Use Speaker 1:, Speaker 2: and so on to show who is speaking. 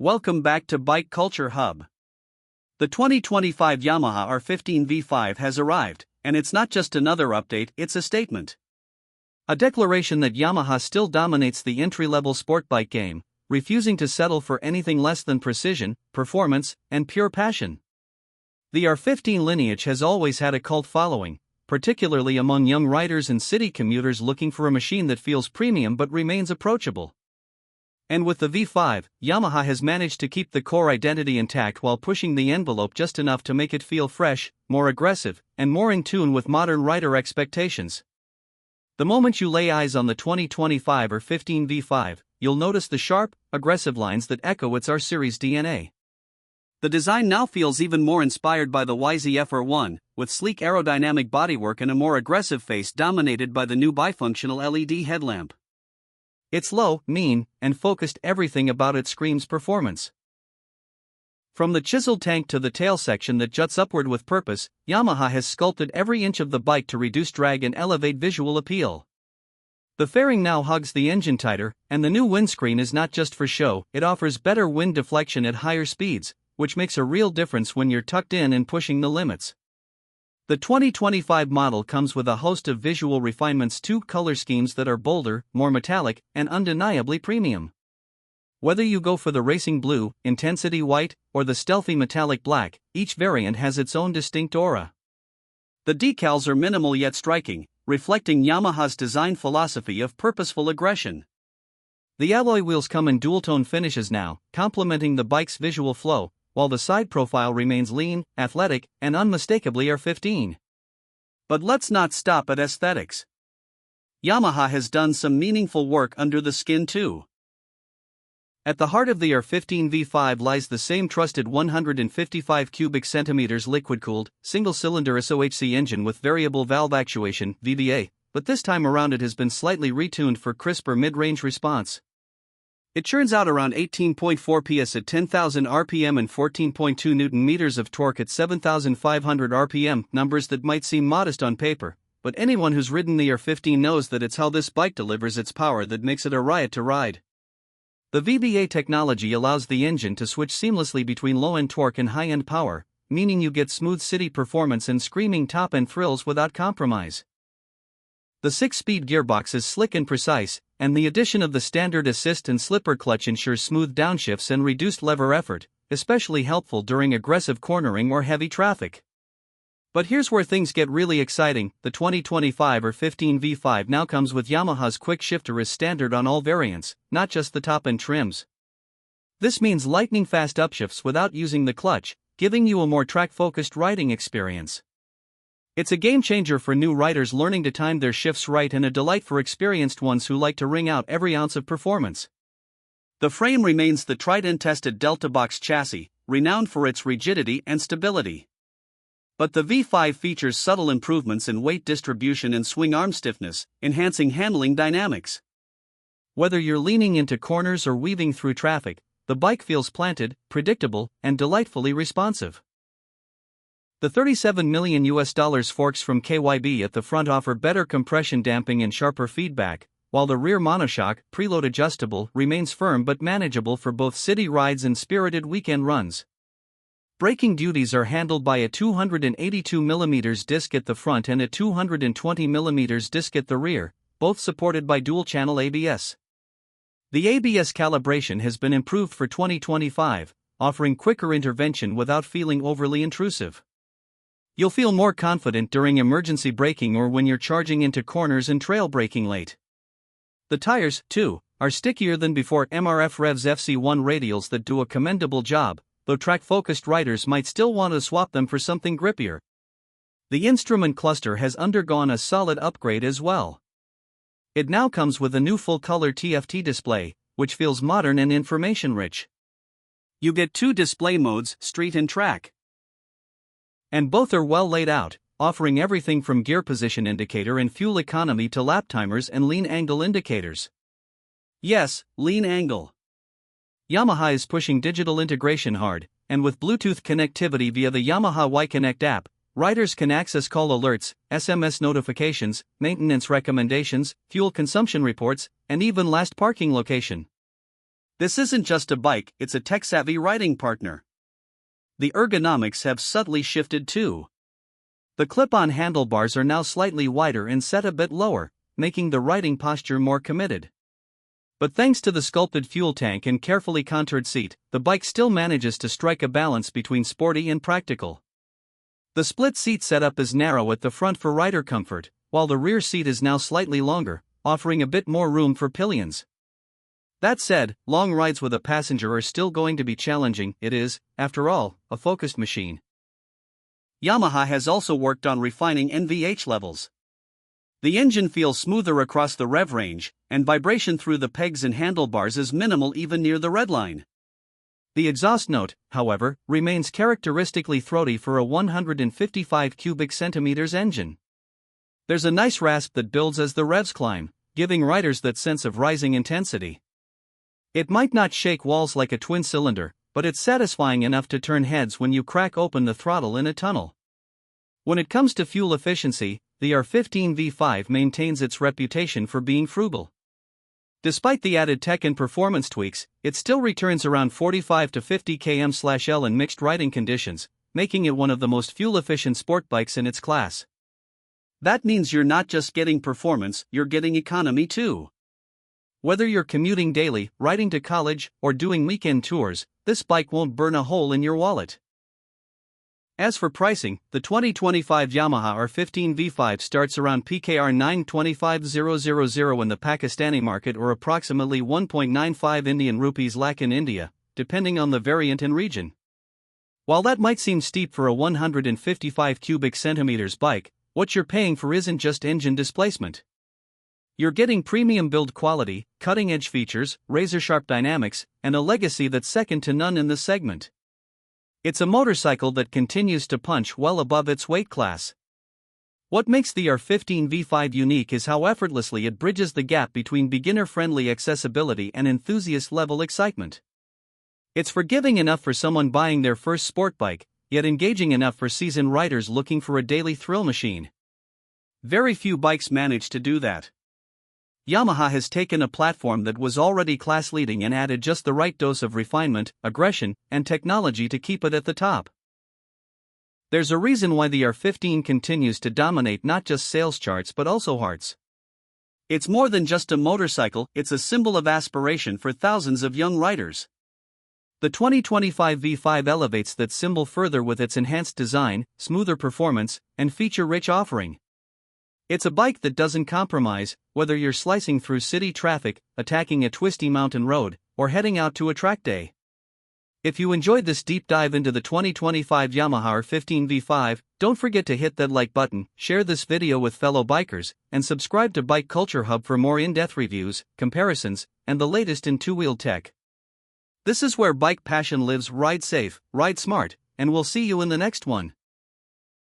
Speaker 1: Welcome back to Bike Culture Hub. The 2025 Yamaha R15 V5 has arrived, and it's not just another update, it's a statement. A declaration that Yamaha still dominates the entry-level sport bike game, refusing to settle for anything less than precision, performance, and pure passion. The R15 lineage has always had a cult following, particularly among young riders and city commuters looking for a machine that feels premium but remains approachable. And with the V5, Yamaha has managed to keep the core identity intact while pushing the envelope just enough to make it feel fresh, more aggressive, and more in tune with modern rider expectations. The moment you lay eyes on the 2025 R15 V5, you'll notice the sharp, aggressive lines that echo its R-Series DNA. The design now feels even more inspired by the YZF R1, with sleek aerodynamic bodywork and a more aggressive face dominated by the new bifunctional LED headlamp. It's low, mean, and focused. Everything about it screams performance. From the chiseled tank to the tail section that juts upward with purpose, Yamaha has sculpted every inch of the bike to reduce drag and elevate visual appeal. The fairing now hugs the engine tighter, and the new windscreen is not just for show, it offers better wind deflection at higher speeds, which makes a real difference when you're tucked in and pushing the limits. The 2025 model comes with a host of visual refinements, two color schemes that are bolder, more metallic, and undeniably premium. Whether you go for the racing blue, intensity white, or the stealthy metallic black, each variant has its own distinct aura. The decals are minimal yet striking, reflecting Yamaha's design philosophy of purposeful aggression. The alloy wheels come in dual-tone finishes now, complementing the bike's visual flow, while the side profile remains lean, athletic, and unmistakably R15. But let's not stop at aesthetics. Yamaha has done some meaningful work under the skin too. At the heart of the R15 V5 lies the same trusted 155 cubic centimeters liquid-cooled, single-cylinder SOHC engine with variable valve actuation (VVA), but this time around it has been slightly retuned for crisper mid-range response. It churns out around 18.4 PS at 10,000 RPM and 14.2 Nm of torque at 7,500 RPM, numbers that might seem modest on paper, but anyone who's ridden the R15 knows that it's how this bike delivers its power that makes it a riot to ride. The VBA technology allows the engine to switch seamlessly between low-end torque and high-end power, meaning you get smooth city performance and screaming top-end thrills without compromise. The 6-speed gearbox is slick and precise, and the addition of the standard assist and slipper clutch ensures smooth downshifts and reduced lever effort, especially helpful during aggressive cornering or heavy traffic. But here's where things get really exciting. The 2025 R15 V5 now comes with Yamaha's quick shifter as standard on all variants, not just the top-end trims. This means lightning-fast upshifts without using the clutch, giving you a more track-focused riding experience. It's a game-changer for new riders learning to time their shifts right and a delight for experienced ones who like to wring out every ounce of performance. The frame remains the tried-and-tested Delta Box chassis, renowned for its rigidity and stability. But the V5 features subtle improvements in weight distribution and swing arm stiffness, enhancing handling dynamics. Whether you're leaning into corners or weaving through traffic, the bike feels planted, predictable, and delightfully responsive. The $37 million forks from KYB at the front offer better compression damping and sharper feedback, while the rear monoshock, preload adjustable, remains firm but manageable for both city rides and spirited weekend runs. Braking duties are handled by a 282mm disc at the front and a 220mm disc at the rear, both supported by dual-channel ABS. The ABS calibration has been improved for 2025, offering quicker intervention without feeling overly intrusive. You'll feel more confident during emergency braking or when you're charging into corners and trail braking late. The tires, too, are stickier than before. MRF Revs FC1 radials that do a commendable job, though track-focused riders might still want to swap them for something grippier. The instrument cluster has undergone a solid upgrade as well. It now comes with a new full-color TFT display, which feels modern and information-rich. You get two display modes, street and track. And both are well laid out, offering everything from gear position indicator and fuel economy to lap timers and lean angle indicators. Yes, lean angle. Yamaha is pushing digital integration hard, and with Bluetooth connectivity via the Yamaha Y-Connect app, riders can access call alerts, SMS notifications, maintenance recommendations, fuel consumption reports, and even last parking location. This isn't just a bike, it's a tech-savvy riding partner. The ergonomics have subtly shifted too. The clip-on handlebars are now slightly wider and set a bit lower, making the riding posture more committed. But thanks to the sculpted fuel tank and carefully contoured seat, the bike still manages to strike a balance between sporty and practical. The split seat setup is narrow at the front for rider comfort, while the rear seat is now slightly longer, offering a bit more room for pillions. That said, long rides with a passenger are still going to be challenging. It is, after all, a focused machine. Yamaha has also worked on refining NVH levels. The engine feels smoother across the rev range, and vibration through the pegs and handlebars is minimal even near the redline. The exhaust note, however, remains characteristically throaty for a 155 cubic centimeters engine. There's a nice rasp that builds as the revs climb, giving riders that sense of rising intensity. It might not shake walls like a twin-cylinder, but it's satisfying enough to turn heads when you crack open the throttle in a tunnel. When it comes to fuel efficiency, the R15 V5 maintains its reputation for being frugal. Despite the added tech and performance tweaks, it still returns around 45 to 50 km/L in mixed riding conditions, making it one of the most fuel-efficient sport bikes in its class. That means you're not just getting performance, you're getting economy too. Whether you're commuting daily, riding to college, or doing weekend tours, this bike won't burn a hole in your wallet. As for pricing, the 2025 Yamaha R15 V5 starts around PKR 925,000 in the Pakistani market or approximately 1.95 Indian rupees lakh in India, depending on the variant and region. While that might seem steep for a 155 cubic centimeters bike, what you're paying for isn't just engine displacement. You're getting premium build quality, cutting-edge features, razor-sharp dynamics, and a legacy that's second to none in the segment. It's a motorcycle that continues to punch well above its weight class. What makes the R15 V5 unique is how effortlessly it bridges the gap between beginner-friendly accessibility and enthusiast-level excitement. It's forgiving enough for someone buying their first sport bike, yet engaging enough for seasoned riders looking for a daily thrill machine. Very few bikes manage to do that. Yamaha has taken a platform that was already class-leading and added just the right dose of refinement, aggression, and technology to keep it at the top. There's a reason why the R15 continues to dominate not just sales charts but also hearts. It's more than just a motorcycle, it's a symbol of aspiration for thousands of young riders. The 2025 V5 elevates that symbol further with its enhanced design, smoother performance, and feature-rich offering. It's a bike that doesn't compromise, whether you're slicing through city traffic, attacking a twisty mountain road, or heading out to a track day. If you enjoyed this deep dive into the 2025 Yamaha R15 V5, don't forget to hit that like button, share this video with fellow bikers, and subscribe to Bike Culture Hub for more in-depth reviews, comparisons, and the latest in two-wheel tech. This is where bike passion lives. Ride safe, ride smart, and we'll see you in the next one.